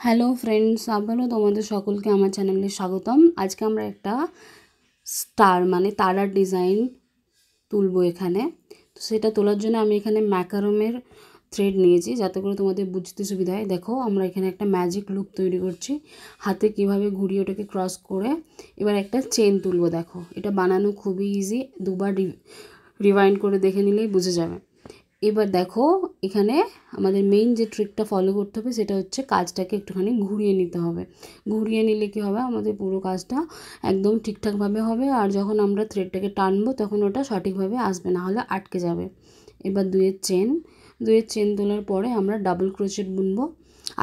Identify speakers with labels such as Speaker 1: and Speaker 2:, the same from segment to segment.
Speaker 1: Hello friends, আবারও তোমাদের সকলকে আমার চ্যানেলে স্বাগতম। আজকে আমরা একটা স্টার মানে তারার ডিজাইন তুলবো এখানে। তো সেটা তোলার জন্য আমি এখানে ম্যাকারমের থ্রেড নিয়েছি, যাতে করে তোমাদের বুঝতে সুবিধা হয়। দেখো, আমরা এখানে একটা ম্যাজিক লুপ তৈরি করছি, হাতে কিভাবে ঘুরিয়ে ওটাকে ক্রস করে এবার একটা চেন তুলবো। দেখো, এটা বানানো খুবই ইজি, দুবার রিওয়াইন্ড করে দেখে নিলেই বুঝে যাবে। এবার দেখো, এখানে আমাদের মেইন যে ট্রিকটা ফলো করতে হবে সেটা হচ্ছে কাজটাকে একটুখানি ঘুরিয়ে নিতে হবে। ঘুরিয়ে নিলে কী হবে, আমাদের পুরো কাজটা একদম ঠিকঠাকভাবে হবে। আর যখন আমরা থ্রেডটাকে টানবো তখন ওটা সঠিকভাবে আসবে, না হলে আটকে যাবে। এবার দুইয়ের চেন তোলার পরে আমরা ডাবল ক্রোচেট বুনবো।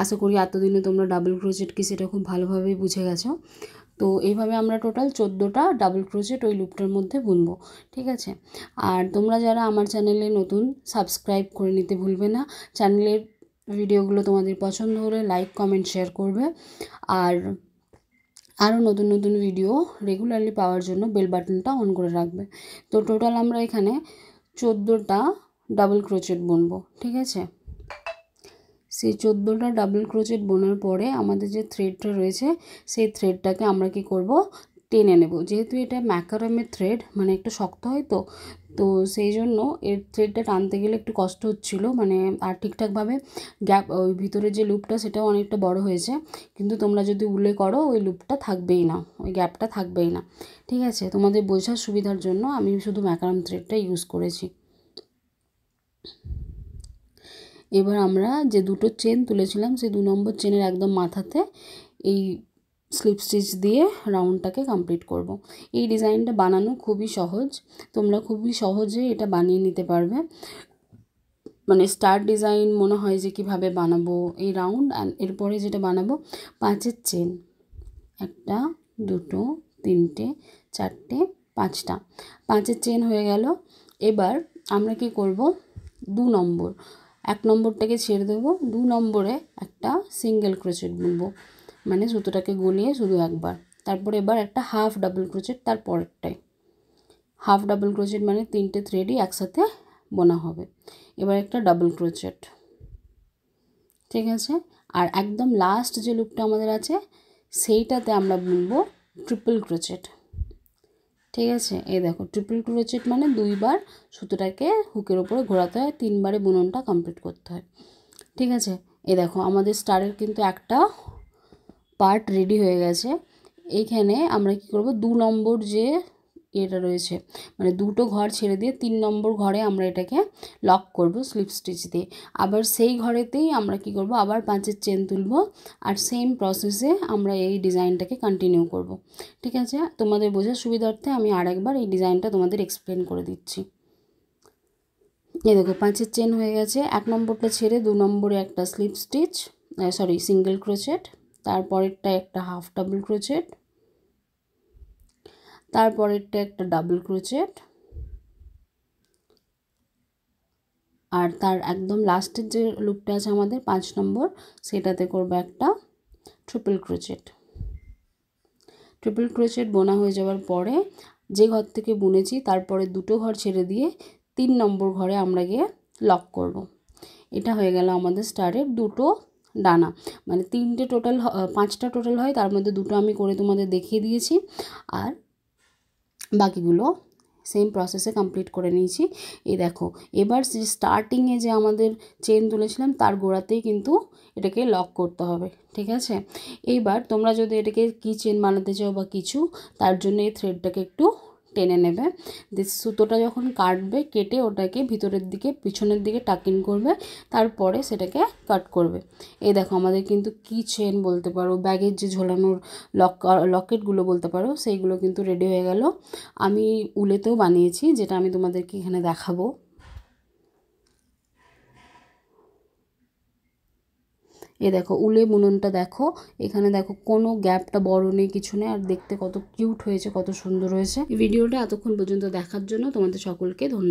Speaker 1: আশা করি এতদিনে তোমরা ডাবল ক্রোচেট কি সেটা খুব ভালোভাবেই বুঝে গেছো। তো এইভাবে আমরা টোটাল 14টা ডাবল ক্রোচেট ওই লুপটার মধ্যে বুনবো, ঠিক আছে। আর তোমরা যারা আমার চ্যানেলে নতুন, সাবস্ক্রাইব করে নিতে ভুলবে না। চ্যানেলের ভিডিওগুলো তোমাদের পছন্দ হলে লাইক, কমেন্ট, শেয়ার করবে। আর আরও নতুন নতুন ভিডিও রেগুলারলি পাওয়ার জন্য বেল বাটনটা অন করে রাখবে। তো টোটাল আমরা এখানে 14টা ডাবল ক্রোচেট বুনবো, ঠিক আছে। সেই 14টা ডাবল ক্রোচেট বোনার পরে আমাদের যে থ্রেডটা রয়েছে সেই থ্রেডটাকে আমরা কি করব, টেনে নেব। যেহেতু এটা ম্যাকারমের থ্রেড, মানে একটু শক্ত হয়, তো সেই জন্য এর থ্রেডটা টানতে গেলে একটু কষ্ট হচ্ছিলো, মানে আর ঠিকঠাকভাবে গ্যাপ, ওই ভিতরে যে লুপটা সেটাও অনেকটা বড় হয়েছে। কিন্তু তোমরা যদি উলে করো ওই লুপটা থাকবেই না, ওই গ্যাপটা থাকবেই না, ঠিক আছে। তোমাদের বোঝার সুবিধার জন্য আমি শুধু ম্যাকারম থ্রেডটা ইউজ করেছি। এবার আমরা যে দুটো চেন তুলেছিলাম সেই 2 নম্বর চেনের একদম মাথাতে এই স্লিপ স্টিচ দিয়ে রাউন্ডটাকে কমপ্লিট করব। এই ডিজাইনটা বানানো খুবই সহজ, তোমরা খুবই সহজে এটা বানিয়ে নিতে পারবে। মানে স্টার ডিজাইন মনে হয় যে কীভাবে বানাবো এই রাউন্ড, অ্যান্ড এরপরে যেটা বানাবো 5এর চেন, 1, 2, 3, 4, 5টা 5এর চেন হয়ে গেল। এবার আমরা কি করব, 2 নম্বর, 1 নম্বরটাকে ছেড়ে দেবো, 2 নম্বরে একটা সিঙ্গেল ক্রোচেট বুনবো, মানে সুতোটাকে গলিয়ে শুধু একবার। তারপরে এবার একটা হাফ ডাবল ক্রোচেট তার পরেরটায়। হাফ ডাবল ক্রোচেট মানে 3টে থ্রেডই একসাথে বোনা হবে। এবার একটা ডাবল ক্রোচেট, ঠিক আছে। আর একদম লাস্ট যে লুপটা আমাদের আছে সেইটাতে আমরা বুনবো ট্রিপল ক্রোচেট, ঠিক আছে। এই দেখো, ট্রিপল ক্রোচেট মানে 2বার সুতোটাকে হুকের ওপরে ঘোরাতে হয়, 3বারে বুননটা কমপ্লিট করতে হয়, ঠিক আছে। এই দেখো, আমাদের স্টারের কিন্তু একটা পার্ট রেডি হয়ে গেছে। এইখানে আমরা কি করব, 2 নম্বর যে এটা রয়েছে, মানে 2টো ঘর ছেড়ে দিয়ে 3 নম্বর ঘরে আমরা এটাকে লক করব স্লিপ স্টিচ দিয়ে। আবার সেই ঘরেতেই আমরা কি করব, আবার 5এর চেন তুলব, আর সেম প্রসেসে আমরা এই ডিজাইনটাকে কন্টিনিউ করব, ঠিক আছে। তোমাদের বোঝার সুবিধার্থে আমি আরেকবার এই ডিজাইনটা তোমাদের এক্সপ্লেন করে দিচ্ছি। এই দেখো, 5এর চেন হয়ে গেছে। 1 নম্বরটা ছেড়ে 2 নম্বরে একটা স্লিপ স্টিচ, সিঙ্গেল ক্রোচেট, তারপরেরটা একটা হাফ ডাবল ক্রোচেট, তারপরেরটা একটা ডাবল ক্রোচেট, আর তার একদম লাস্টের যে লুপটা আছে আমাদের 5 নম্বর, সেটাতে করবো একটা ট্রিপল ক্রোচেট। ট্রিপল ক্রোচেট বোনা হয়ে যাওয়ার পরে যে ঘর থেকে বুনেছি তারপরে 2টো ঘর ছেড়ে দিয়ে 3 নম্বর ঘরে আমরা গিয়ে লক করব। এটা হয়ে গেল আমাদের স্টারের 2টো ডানা, মানে 3টে টোটাল, 5টা টোটাল হয়, তার মধ্যে 2টো আমি করে তোমাদের দেখিয়ে দিয়েছি, আর বাকিগুলো সেম প্রসেসে কমপ্লিট করে নিয়েছি। এই দেখো, এবার যে স্টার্টিংয়ে যে আমাদের চেন তুলেছিলাম তার গোড়াতেই কিন্তু এটাকে লক করতে হবে, ঠিক আছে। এইবার তোমরা যদি এটাকে কি চেন বানাতে চাও বা কিছু, তার জন্য এই থ্রেডটাকে একটু টেনে নেবে। সুতোটা যখন কাটবে, কেটে ওটাকে ভিতরের দিকে পিছনের দিকে টাকিং করবে, তারপরে সেটাকে কাট করবে। এই দেখো, আমাদের কিন্তু কি চেন বলতে পারো, ব্যাগের যে ঝোলানোর লকেটগুলো বলতে পারো, সেইগুলো কিন্তু রেডি হয়ে গেল। আমি উলেতেও বানিয়েছি, যেটা আমি তোমাদেরকে এখানে দেখাবো। এ দেখো, উলে বুননটা দেখো, এখানে দেখো কোনো গ্যাপটা বড় নেই, কিছু নেই, আর দেখতে কত কিউট হয়েছে, কত সুন্দর হয়েছে। ভিডিওটা এতক্ষণ পর্যন্ত দেখার জন্য তোমাদের সকলকে ধন্যবাদ।